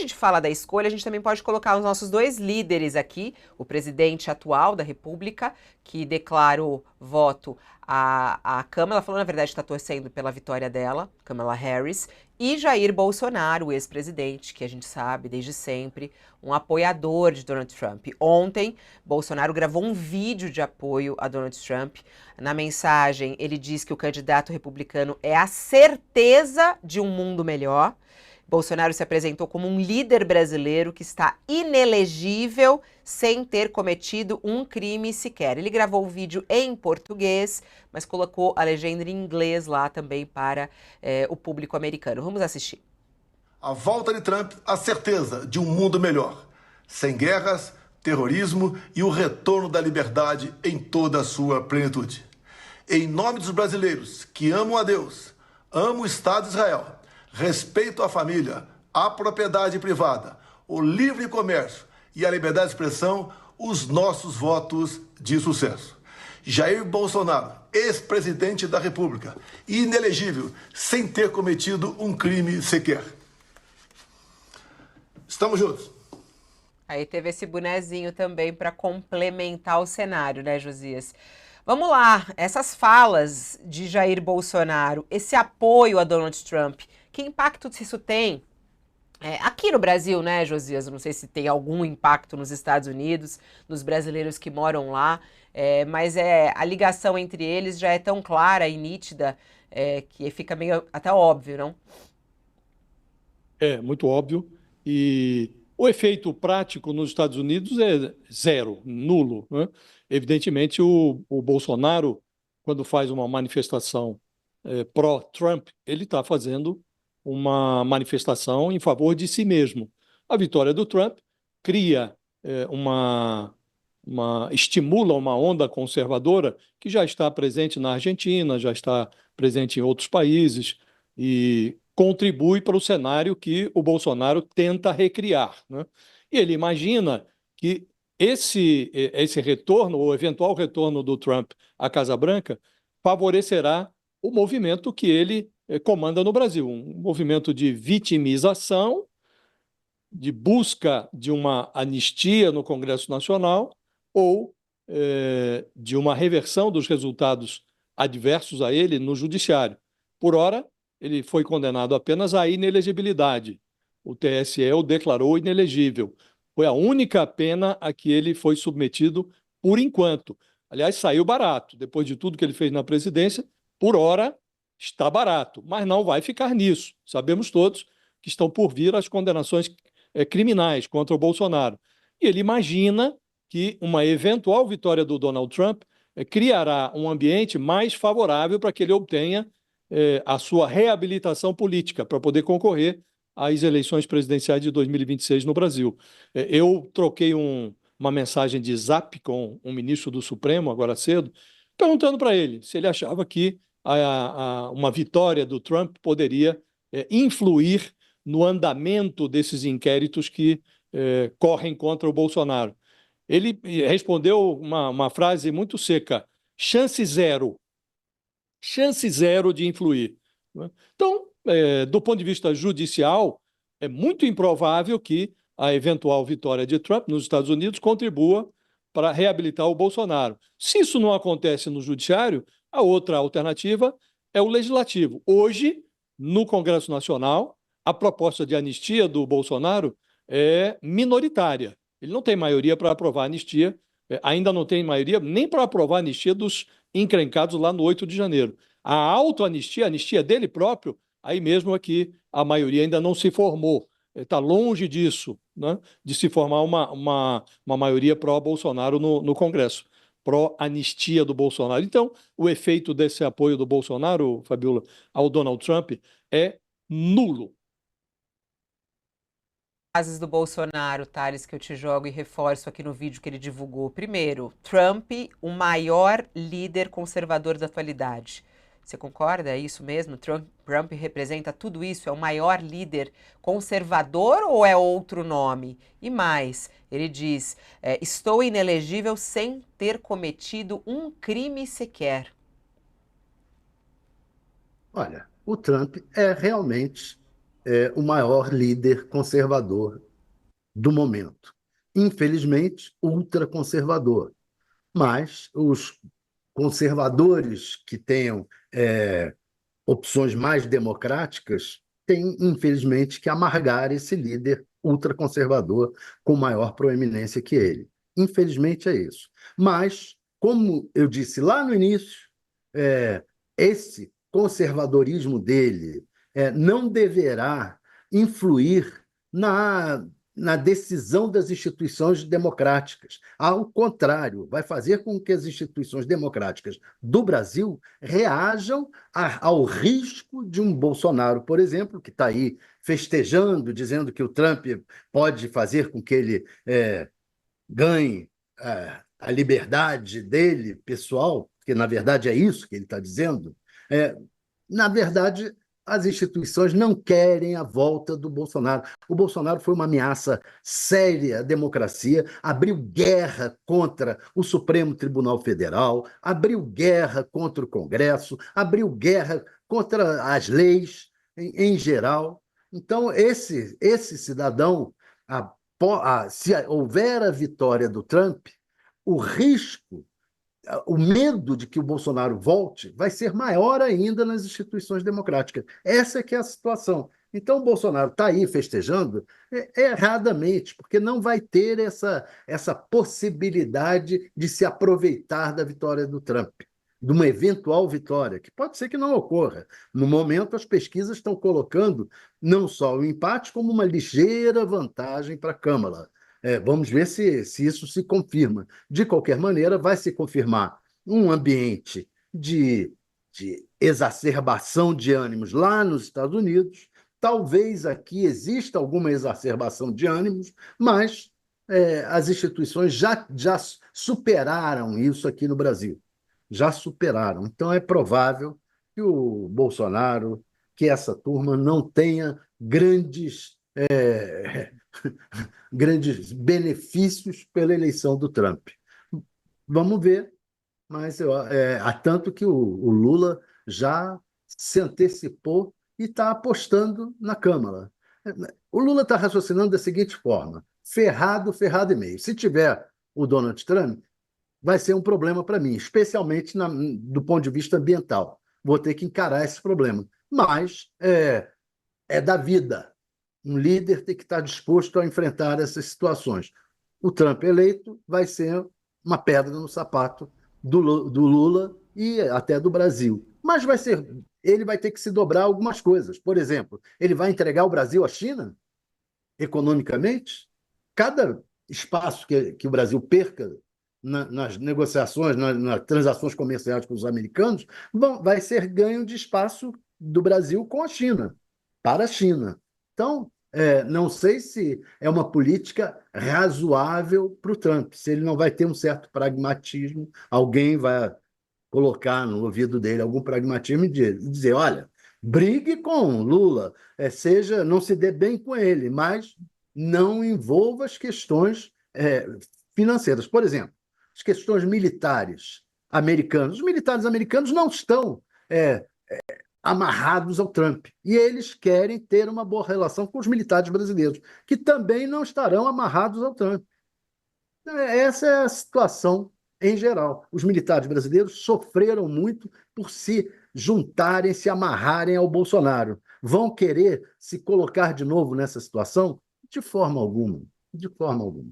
gente fala da escolha, a gente também pode colocar os nossos dois líderes aqui, o presidente atual da República, que declarou voto à Câmara, ela falou, na verdade, que está torcendo pela vitória dela, Kamala Harris, e Jair Bolsonaro, o ex-presidente, que a gente sabe desde sempre, um apoiador de Donald Trump. Ontem, Bolsonaro gravou um vídeo de apoio a Donald Trump. Na mensagem, ele diz que o candidato republicano é a certeza de um mundo melhor. Bolsonaro se apresentou como um líder brasileiro que está inelegível sem ter cometido um crime sequer. Ele gravou o vídeo em português, mas colocou a legenda em inglês lá também para o público americano. Vamos assistir. A volta de Trump, a certeza de um mundo melhor, sem guerras, terrorismo e o retorno da liberdade em toda a sua plenitude. Em nome dos brasileiros que amam a Deus, amam o Estado de Israel, respeito à família, à propriedade privada, o livre comércio e a liberdade de expressão, os nossos votos de sucesso. Jair Bolsonaro, ex-presidente da República, inelegível, sem ter cometido um crime sequer. Estamos juntos. Aí teve esse bonezinho também para complementar o cenário, né, Josias? Vamos lá, essas falas de Jair Bolsonaro, esse apoio a Donald Trump, que impacto isso tem aqui no Brasil, né, Josias? Não sei se tem algum impacto nos Estados Unidos, nos brasileiros que moram lá, mas a ligação entre eles já é tão clara e nítida que fica meio até óbvio, não? É muito óbvio. E o efeito prático nos Estados Unidos é zero, nulo, né? Evidentemente, o Bolsonaro, quando faz uma manifestação pró-Trump, ele está fazendo uma manifestação em favor de si mesmo. A vitória do Trump cria estimula uma onda conservadora que já está presente na Argentina, já está presente em outros países e contribui para o cenário que o Bolsonaro tenta recriar, né? E ele imagina que esse retorno, ou eventual retorno do Trump à Casa Branca, favorecerá o movimento que ele comanda no Brasil, um movimento de vitimização, de busca de uma anistia no Congresso Nacional ou de uma reversão dos resultados adversos a ele no Judiciário. Por ora, ele foi condenado apenas à inelegibilidade. O TSE o declarou inelegível. Foi a única pena a que ele foi submetido por enquanto. Aliás, saiu barato. Depois de tudo que ele fez na presidência, por ora, está barato. Mas não vai ficar nisso. Sabemos todos que estão por vir as condenações criminais contra o Bolsonaro. E ele imagina que uma eventual vitória do Donald Trump criará um ambiente mais favorável para que ele obtenha a sua reabilitação política para poder concorrer às eleições presidenciais de 2026 no Brasil. Eu troquei uma mensagem de zap com um ministro do Supremo, agora cedo, perguntando para ele se ele achava que uma vitória do Trump poderia influir no andamento desses inquéritos que correm contra o Bolsonaro. Ele respondeu uma frase muito seca: chance zero de influir. Então, do ponto de vista judicial, é muito improvável que a eventual vitória de Trump nos Estados Unidos contribua para reabilitar o Bolsonaro. Se isso não acontece no judiciário, a outra alternativa é o legislativo. Hoje, no Congresso Nacional, a proposta de anistia do Bolsonaro é minoritária. Ele não tem maioria para aprovar a anistia, ainda não tem maioria nem para aprovar a anistia dos encrencados lá no 8 de janeiro. A autoanistia, a anistia dele próprio, aí mesmo é que a maioria ainda não se formou. Está longe disso, né, de se formar uma maioria pró-Bolsonaro no Congresso, pró-anistia do Bolsonaro. Então, o efeito desse apoio do Bolsonaro, Fabiola, ao Donald Trump é nulo. Frases do Bolsonaro, Thales, que eu te jogo e reforço aqui no vídeo que ele divulgou. Primeiro, Trump, o maior líder conservador da atualidade. Você concorda? É isso mesmo? Trump representa tudo isso? É o maior líder conservador ou é outro nome? E mais, ele diz, estou inelegível sem ter cometido um crime sequer. Olha, o Trump é realmente o maior líder conservador do momento. Infelizmente, ultraconservador. Mas os conservadores que tenham opções mais democráticas têm, infelizmente, que amargar esse líder ultraconservador com maior proeminência que ele. Infelizmente é isso. Mas, como eu disse lá no início, esse conservadorismo dele não deverá influir na decisão das instituições democráticas. Ao contrário, vai fazer com que as instituições democráticas do Brasil reajam ao risco de um Bolsonaro, por exemplo, que está aí festejando, dizendo que o Trump pode fazer com que ele ganhe a liberdade dele, pessoal, porque, na verdade, é isso que ele está dizendo. Na verdade, as instituições não querem a volta do Bolsonaro. O Bolsonaro foi uma ameaça séria à democracia, abriu guerra contra o Supremo Tribunal Federal, abriu guerra contra o Congresso, abriu guerra contra as leis em geral. Então, esse cidadão, se houver a vitória do Trump, o risco, o medo de que o Bolsonaro volte vai ser maior ainda nas instituições democráticas. Essa é que é a situação. Então, o Bolsonaro está aí festejando erradamente, porque não vai ter essa possibilidade de se aproveitar da vitória do Trump, de uma eventual vitória, que pode ser que não ocorra. No momento, as pesquisas estão colocando não só o empate, como uma ligeira vantagem para a Câmara. Vamos ver se isso se confirma. De qualquer maneira, vai se confirmar um ambiente de exacerbação de ânimos lá nos Estados Unidos. Talvez aqui exista alguma exacerbação de ânimos, mas as instituições já superaram isso aqui no Brasil. Já superaram. Então, é provável que o Bolsonaro, que essa turma não tenha grandes benefícios pela eleição do Trump. Vamos ver, mas há tanto que o Lula já se antecipou e está apostando na Câmara. O Lula está raciocinando da seguinte forma: ferrado, ferrado e meio. Se tiver o Donald Trump, vai ser um problema para mim, especialmente do ponto de vista ambiental. Vou ter que encarar esse problema. Mas é da vida. Um líder tem que estar disposto a enfrentar essas situações. O Trump eleito vai ser uma pedra no sapato do Lula e até do Brasil. Mas ele vai ter que se dobrar algumas coisas. Por exemplo, ele vai entregar o Brasil à China economicamente? Cada espaço que o Brasil perca nas negociações, nas transações comerciais com os americanos, vai ser ganho de espaço do Brasil com a China, para a China. Então, não sei se é uma política razoável para o Trump, se ele não vai ter um certo pragmatismo, alguém vai colocar no ouvido dele algum pragmatismo e dizer, olha, brigue com Lula, não se dê bem com ele, mas não envolva as questões financeiras. Por exemplo, as questões militares americanas. Os militares americanos não estão amarrados ao Trump. E eles querem ter uma boa relação com os militares brasileiros, que também não estarão amarrados ao Trump. Essa é a situação em geral. Os militares brasileiros sofreram muito por se juntarem, se amarrarem ao Bolsonaro. Vão querer se colocar de novo nessa situação? De forma alguma. De forma alguma.